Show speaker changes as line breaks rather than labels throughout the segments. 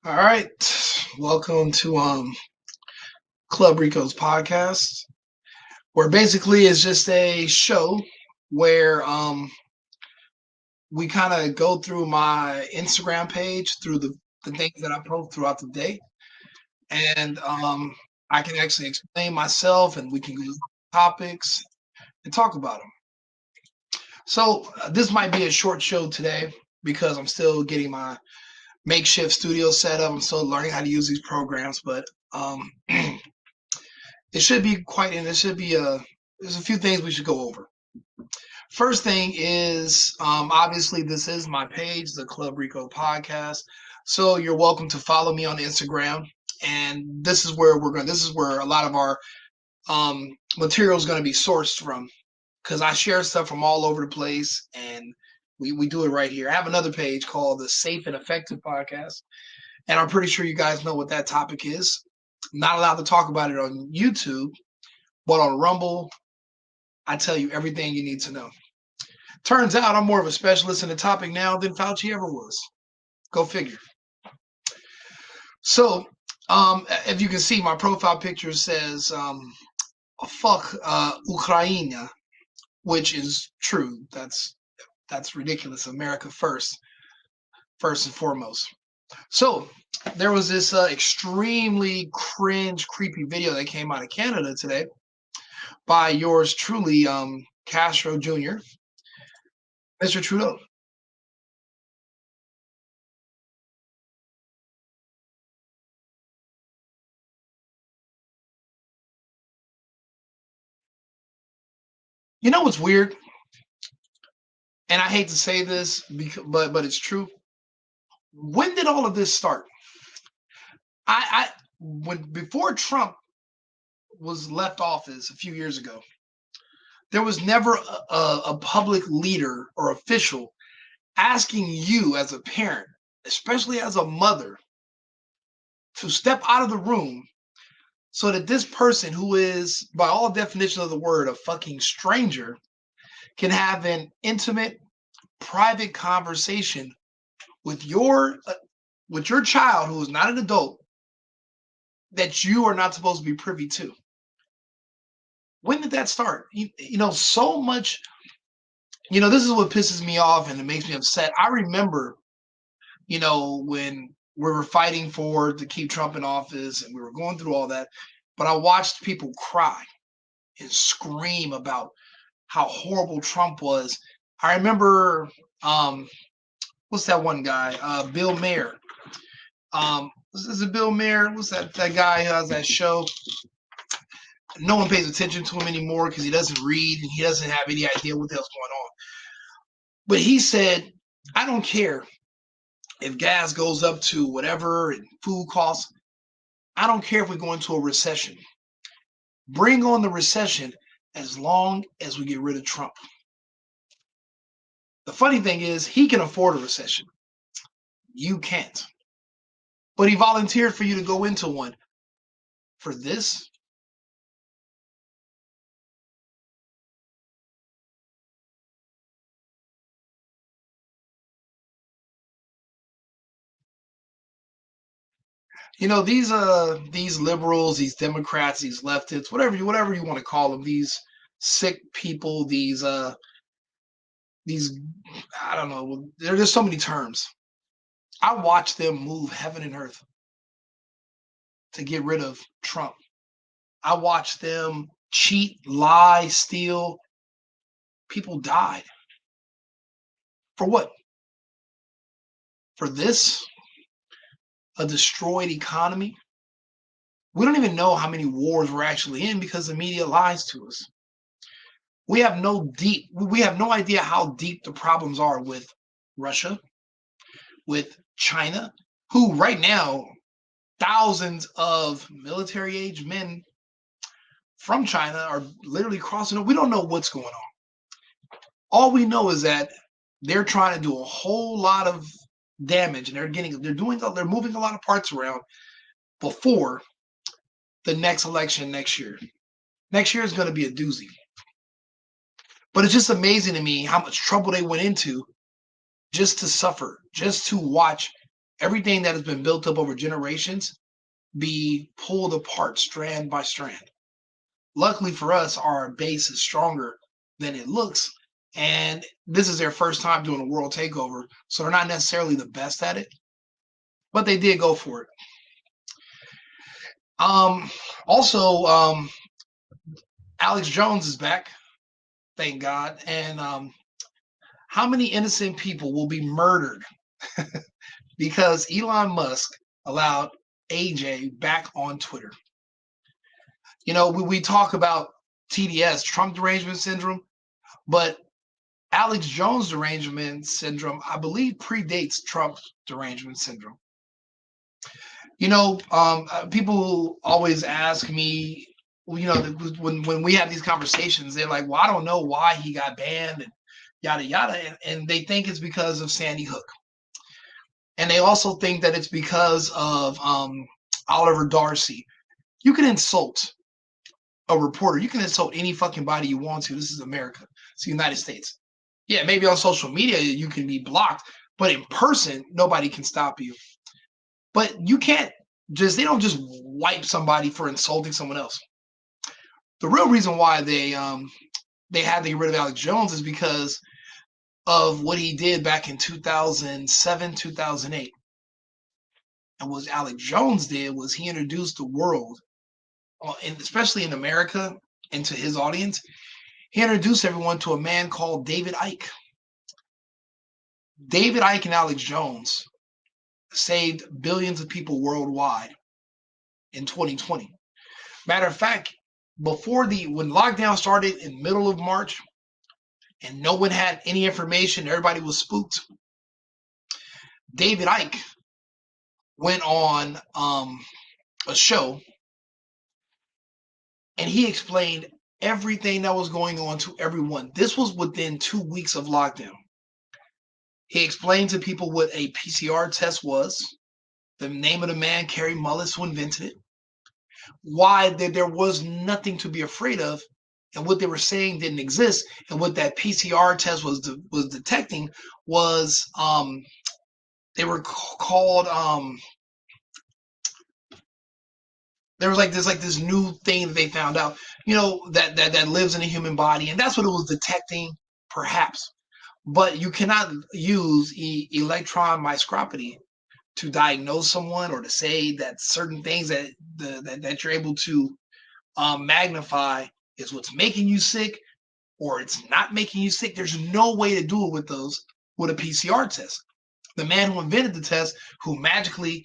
All right. Welcome to Club Rico's podcast, where basically it's just a show where we kind of go through my Instagram page through the things that I post throughout the day. And I can actually explain myself and we can go over topics and talk about them. So this might be a short show today because I'm still getting my makeshift studio set up. I'm still learning how to use these programs, but it should be quite, and it should be there's a few things we should go over. First thing is, obviously, this is my page, the Club Rico podcast. So you're welcome to follow me on Instagram. And this is where this is where a lot of our material is going to be sourced from because I share stuff from all over the place and we do it right here. I have another page called the Safe and Effective Podcast. And I'm pretty sure you guys know what that topic is. Not allowed to talk about it on YouTube, but on Rumble, I tell you everything you need to know. Turns out I'm more of a specialist in the topic now than Fauci ever was. Go figure. So, if you can see, my profile picture says, fuck Ukraine, which is true. That's ridiculous. America first and foremost. So, there was this extremely cringe, creepy video that came out of Canada today by yours truly, Castro Jr., Mr. Trudeau. You know what's weird? And I hate to say this, but it's true. When did all of this start? When before Trump was left office a few years ago, there was never a public leader or official asking you as a parent, especially as a mother, to step out of the room so that this person who is, by all definition of the word, a fucking stranger, can have an intimate, private conversation with your child who is not an adult that you are not supposed to be privy to. When did that start? You know, so much. You know, this is what pisses me off and it makes me upset. I remember, you know, when we were fighting to keep Trump in office and we were going through all that, but I watched people cry and scream about how horrible Trump was. I remember, what's that one guy? Bill Maher. Is it Bill Maher? What's that guy who has that show? No one pays attention to him anymore because he doesn't read and he doesn't have any idea what the hell's going on. But he said, I don't care if gas goes up to whatever and food costs. I don't care if we go into a recession. Bring on the recession as long as we get rid of Trump. The funny thing is, he can afford a recession. You can't. But he volunteered for you to go into one. For this? You know, these liberals, these Democrats, these leftists, whatever you want to call them, these sick people, these I don't know, there's so many terms. I watch them move heaven and earth to get rid of Trump. I watch them cheat, lie, steal. People died. For what? For this? A destroyed economy? We don't even know how many wars we're actually in because the media lies to us. We have no idea how deep the problems are with Russia, with China, who right now, thousands of military age men from China are literally crossing. We don't know what's going on. All we know is that they're trying to do a whole lot of damage and they're moving a lot of parts around before the next election next year. Next year is going to be a doozy. But it's just amazing to me how much trouble they went into just to suffer, just to watch everything that has been built up over generations be pulled apart strand by strand. Luckily for us, our base is stronger than it looks. And this is their first time doing a world takeover. So they're not necessarily the best at it, but they did go for it. Also, Alex Jones is back, thank God. And how many innocent people will be murdered because Elon Musk allowed AJ back on Twitter? You know, we talk about TDS, Trump derangement syndrome, but Alex Jones derangement syndrome, I believe, predates Trump derangement syndrome. You know, people always ask me, you know, when we have these conversations, they're like, well, I don't know why he got banned and yada, yada. And they think it's because of Sandy Hook. And they also think that it's because of Oliver Darcy. You can insult a reporter. You can insult any fucking body you want to. This is America. It's the United States. Yeah, maybe on social media you can be blocked, but in person, nobody can stop you. But you can't they don't just wipe somebody for insulting someone else. The real reason why they had to get rid of Alex Jones is because of what he did back in 2007, 2008. And what Alex Jones did was he introduced the world, and especially in America, and to his audience, he introduced everyone to a man called David Icke. David Icke and Alex Jones saved billions of people worldwide in 2020. Matter of fact, when lockdown started in middle of March and no one had any information, everybody was spooked. David Icke went on a show and he explained everything that was going on to everyone. This was within 2 weeks of lockdown. He explained to people what a PCR test was, the name of the man, Kary Mullis, who invented it, why there was nothing to be afraid of, and what they were saying didn't exist, and what that PCR test was detecting was they were called there was this new thing that they found out, you know, that lives in a human body, and that's what it was detecting, perhaps. But you cannot use electron microscopy to diagnose someone or to say that certain things that you're able to magnify is what's making you sick or it's not making you sick. There's no way to do it with a PCR test. The man who invented the test, who magically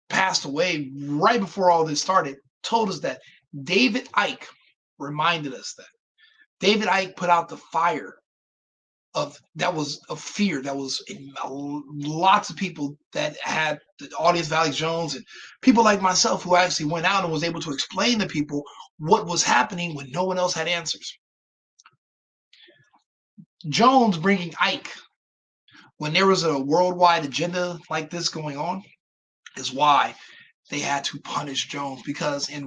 passed away right before all this started, told us that. David Icke reminded us that. David Icke put out the fire of fear that was in lots of people that had the audience of Alex Jones and people like myself who actually went out and was able to explain to people what was happening when no one else had answers. Jones bringing Icke when there was a worldwide agenda like this going on is why they had to punish Jones, because in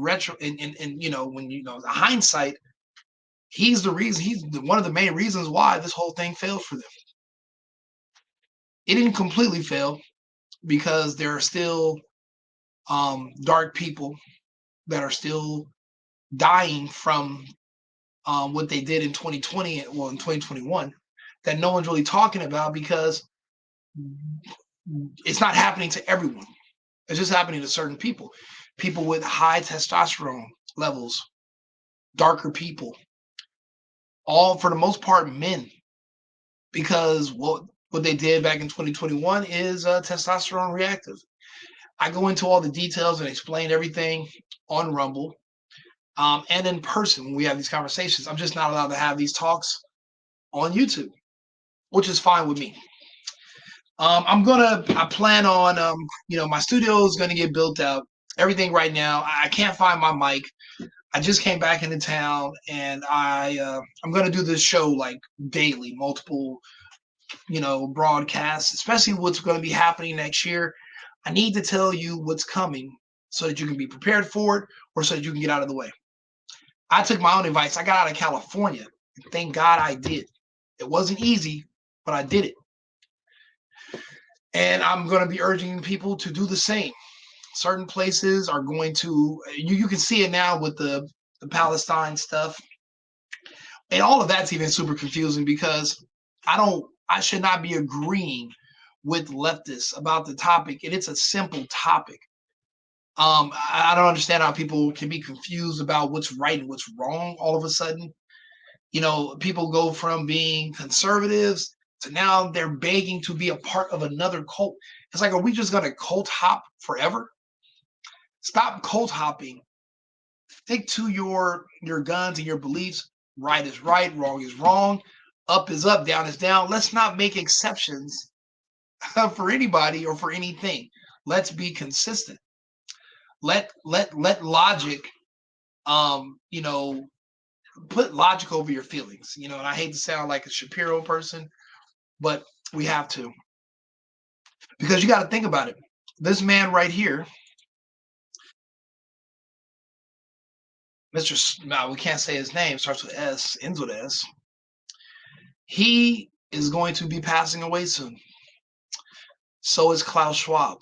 you know, when you know the hindsight, he's the reason. He's one of the main reasons why this whole thing failed for them. It didn't completely fail because there are still dark people that are still dying from what they did in 2020, well, in 2021, that no one's really talking about because it's not happening to everyone. It's just happening to certain people. People with high testosterone levels, darker people, all for the most part men, because what they did back in 2021 is testosterone reactive. I go into all the details and explain everything on Rumble and in person when we have these conversations. I'm just not allowed to have these talks on YouTube, which is fine with me. I plan on, you know, my studio is going to get built out. Everything right now. I can't find my mic. I just came back into town, and I'm going to do this show like daily, multiple, you know, broadcasts, especially what's going to be happening next year. I need to tell you what's coming so that you can be prepared for it, or so that you can get out of the way. I took my own advice. I got out of California, and thank God I did. It wasn't easy, but I did it. And I'm going to be urging people to do the same. Certain places are going to, you can see it now with the Palestine stuff. And all of that's even super confusing because I should not be agreeing with leftists about the topic. And it's a simple topic. I don't understand how people can be confused about what's right and what's wrong all of a sudden. People go from being conservatives to now they're begging to be a part of another cult. It's like, are we just going to cult hop forever? Stop cult hopping. Stick to your guns and your beliefs. Right is right, wrong is wrong, up is up, down is down. Let's not make exceptions for anybody or for anything. Let's be consistent. Let logic, you know, put logic over your feelings. And I hate to sound like a Shapiro person, but we have to, because you got to think about it. This man right here, Mr. No, we can't say his name. Starts with S, ends with S. He is going to be passing away soon. So is Klaus Schwab.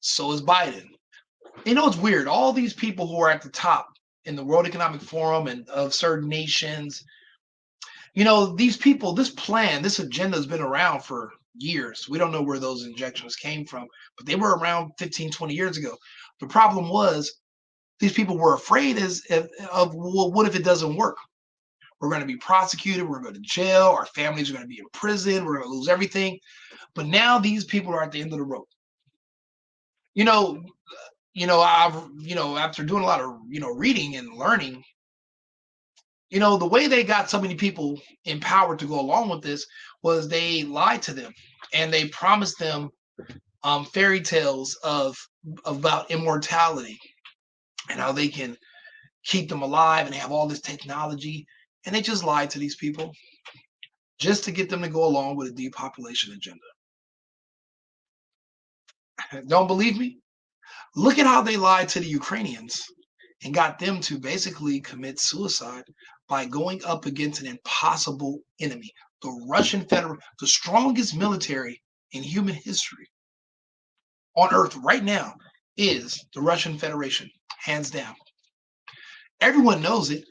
So is Biden. It's weird. All these people who are at the top in the World Economic Forum and of certain nations, these people, this plan, this agenda has been around for years. We don't know where those injections came from, but they were around 15, 20 years ago. The problem was these people were afraid of well, what if it doesn't work? We're going to be prosecuted. We're going to go to jail. Our families are going to be in prison. We're going to lose everything. But now these people are at the end of the road. I've after doing a lot of reading and learning, the way they got so many people empowered to go along with this was they lied to them and they promised them fairy tales about immortality and how they can keep them alive and have all this technology, and they just lied to these people just to get them to go along with a depopulation agenda. Don't believe me? Look at how they lied to the Ukrainians and got them to basically commit suicide by going up against an impossible enemy. The Russian Federation, the strongest military in human history on earth right now, is the Russian Federation, hands down. Everyone knows it.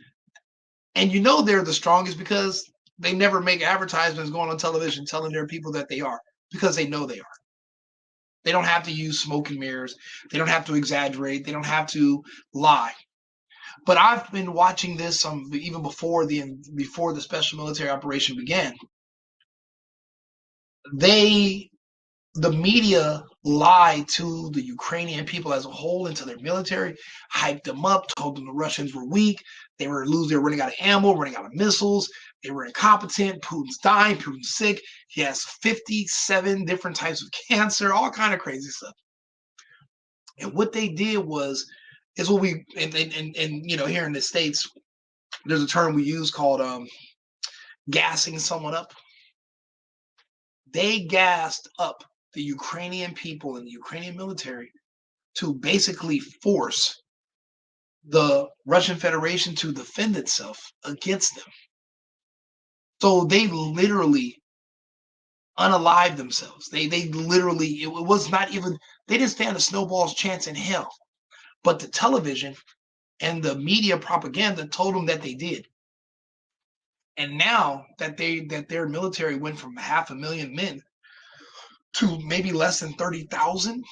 And they're the strongest because they never make advertisements going on television telling their people that they are, because they know they are. They don't have to use smoke and mirrors. They don't have to exaggerate. They don't have to lie. But I've been watching this even before the special military operation began. The media lied to the Ukrainian people as a whole and to their military, hyped them up, told them the Russians were weak, they were running out of ammo, running out of missiles, they were incompetent, Putin's dying, Putin's sick, he has 57 different types of cancer, all kind of crazy stuff. And what they did is what we and here in the States, there's a term we use called gassing someone up. They gassed up the Ukrainian people and the Ukrainian military to basically force the Russian Federation to defend itself against them. So they literally unalived themselves. They literally, it was not even, they didn't stand a snowball's chance in hell. But the television and the media propaganda told them that they did. And now that their military went from 500,000 men to maybe less than 30,000,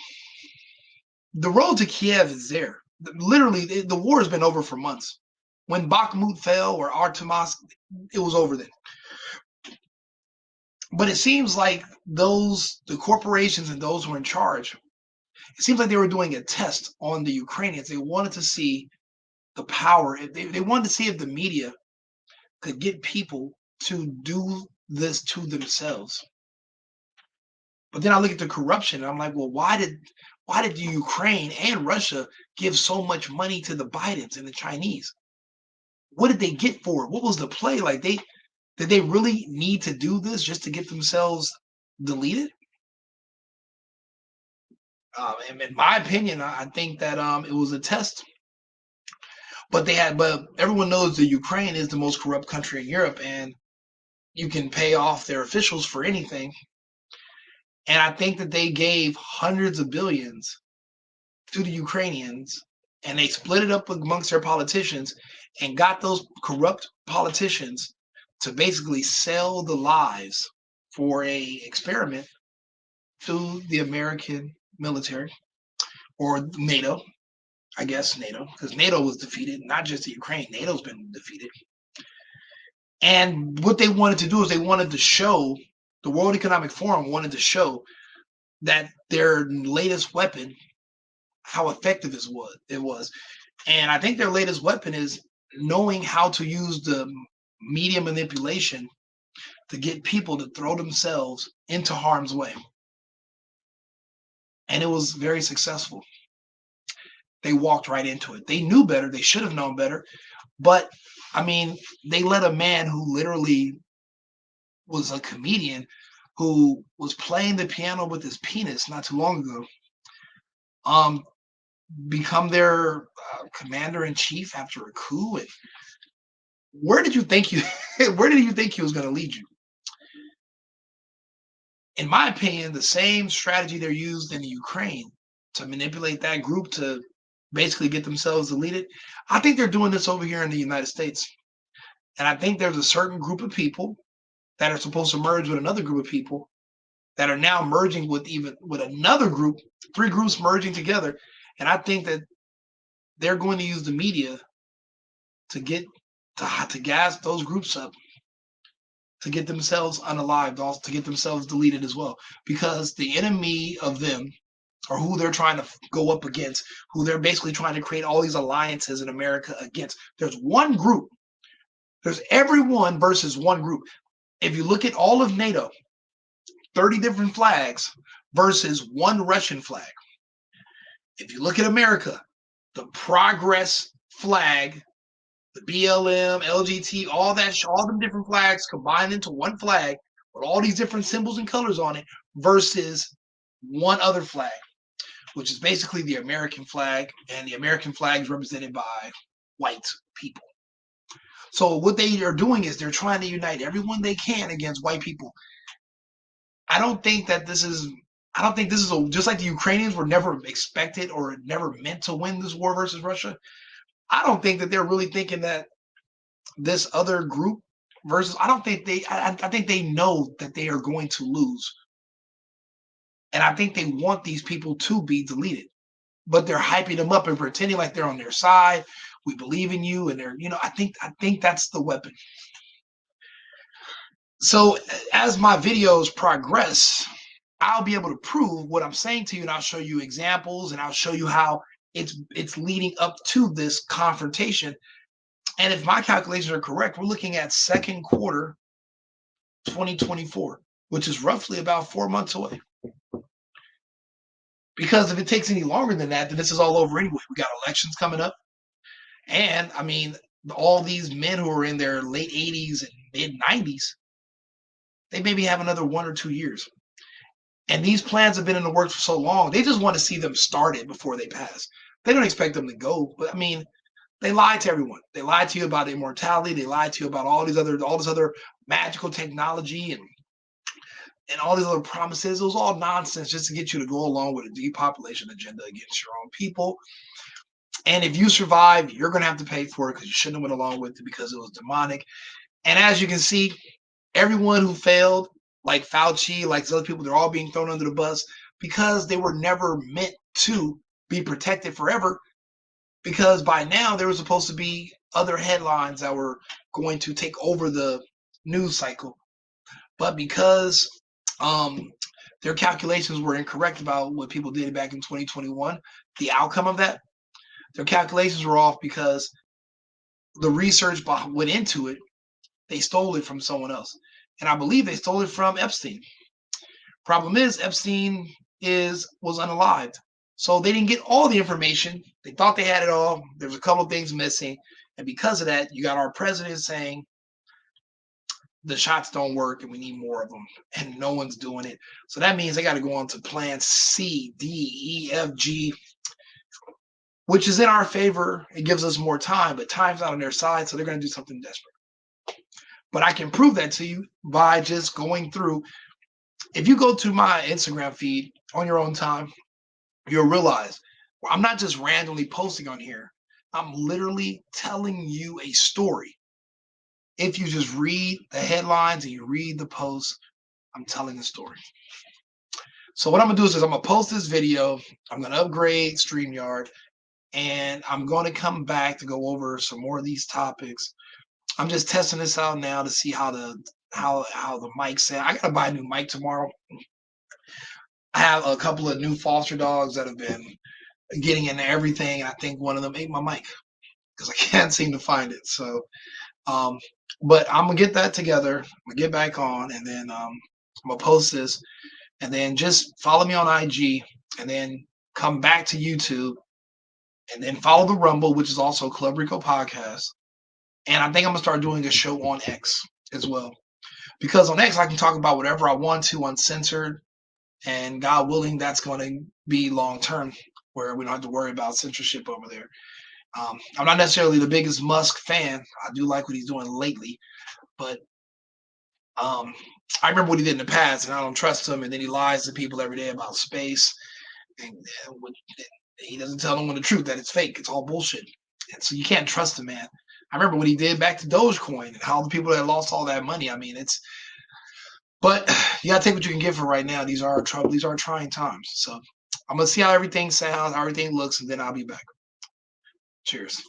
the road to Kiev is there. Literally, the war has been over for months. When Bakhmut fell or Artemovsk, it was over then. But it seems like the corporations and those who are in charge, it seems like they were doing a test on the Ukrainians. They wanted to see the power. They wanted to see if the media could get people to do this to themselves. But then I look at the corruption and I'm like, well, why did the Ukraine and Russia give so much money to the Bidens and the Chinese? What did they get for it? What was the play? Like, did they really need to do this just to get themselves deleted? In my opinion, I think that it was a test. But everyone knows that Ukraine is the most corrupt country in Europe, and you can pay off their officials for anything. And I think that they gave hundreds of billions to the Ukrainians, and they split it up amongst their politicians and got those corrupt politicians to basically sell the lives for a experiment to the American military or NATO. I guess NATO, because NATO was defeated, not just the Ukraine. NATO's been defeated. And what they wanted to do is they wanted to show, the World Economic Forum wanted to show that their latest weapon, how effective it was. And I think their latest weapon is knowing how to use the media manipulation to get people to throw themselves into harm's way. And it was very successful. They walked right into it. They knew better. They should have known better. But I mean, they let a man who literally was a comedian who was playing the piano with his penis not too long ago become their commander in chief after a coup. And where did you think he was going to lead you? In my opinion, the same strategy they're used in the Ukraine to manipulate that group to basically get themselves deleted, I think they're doing this over here in the United States. And I think there's a certain group of people that are supposed to merge with another group of people that are now merging with another group, 3 groups merging together. And I think that they're going to use the media to get to gas those groups up, to get themselves unalived, also to get themselves deleted as well. Because the enemy of them, or who they're trying to go up against, who they're basically trying to create all these alliances in America against, there's one group. There's everyone versus one group. If you look at all of NATO, 30 different flags versus one Russian flag. If you look at America, the progress flag, the BLM, LGT, all them different flags combined into one flag with all these different symbols and colors on it versus one other flag, which is basically the American flag, and the American flag is represented by white people. So what they are doing is they're trying to unite everyone they can against white people. I don't think this is just like the Ukrainians were never expected or never meant to win this war versus Russia. I don't think that they're really thinking that this other group versus, I think they know that they are going to lose. And I think they want these people to be deleted, but they're hyping them up and pretending like they're on their side. We believe in you. And they're, I think that's the weapon. So as my videos progress, I'll be able to prove what I'm saying to you, and I'll show you examples, and I'll show you how it's leading up to this confrontation. And if my calculations are correct, we're looking at second quarter 2024, which is roughly about 4 months away. Because if it takes any longer than that, then this is all over anyway. We got elections coming up. And I mean, all these men who are in their late 80s and mid 90s, they maybe have another 1 or 2 years. And these plans have been in the works for so long, they just want to see them started before they pass. They don't expect them to go. But I mean, they lied to everyone. They lied to you about immortality. They lied to you about all this other magical technology and all these other promises. It was all nonsense just to get you to go along with a depopulation agenda against your own people. And if you survive, you're going to have to pay for it because you shouldn't have went along with it because it was demonic. And as you can see, everyone who failed, like Fauci, like these other people, they're all being thrown under the bus because they were never meant to be protected forever. Because by now there was supposed to be other headlines that were going to take over the news cycle. But because their calculations were incorrect about what people did back in 2021, the outcome of that, their calculations were off because the research went into it. They stole it from someone else. And I believe they stole it from Epstein. Problem is, Epstein was unalived. So they didn't get all the information. They thought they had it all. There's a couple of things missing. And because of that, you got our president saying the shots don't work and we need more of them. And no one's doing it. So that means they got to go on to plan C, D, E, F, G, which is in our favor. It gives us more time, but time's not on their side. So they're going to do something desperate. But I can prove that to you by just going through If you go to my Instagram feed on your own time, you'll realize I'm not just randomly posting on here. I'm literally telling you a story. If you just read the headlines and you read the posts, I'm telling a story. So what I'm gonna do is I'm gonna post this video. I'm gonna upgrade StreamYard, and I'm gonna come back to go over some more of these topics. I'm just testing this out now to see how the mic sound. I gotta buy a new mic tomorrow. I have a couple of new foster dogs that have been getting into everything. I think one of them ate my mic because I can't seem to find it. So, um, but I'm gonna get that together. I'm gonna get back on, and then I'm gonna post this, and then just follow me on IG, and then come back to YouTube, and then follow the Rumble, which is also Club Rico Podcast. And I think I'm gonna start doing a show on X as well, because on X I can talk about whatever I want to, uncensored, and God willing, that's going to be long term, where we don't have to worry about censorship over there. I'm not necessarily the biggest Musk fan. I do like what he's doing lately, but I remember what he did in the past, and I don't trust him. And then he lies to people every day about space, and he doesn't tell them the truth, that it's fake. It's all bullshit. And so you can't trust him, man. I remember what he did back to Dogecoin and how the people that lost all that money. I mean, but you gotta take what you can get for right now. These are trouble. These are trying times. So I'm gonna see how everything sounds, how everything looks, and then I'll be back. Cheers.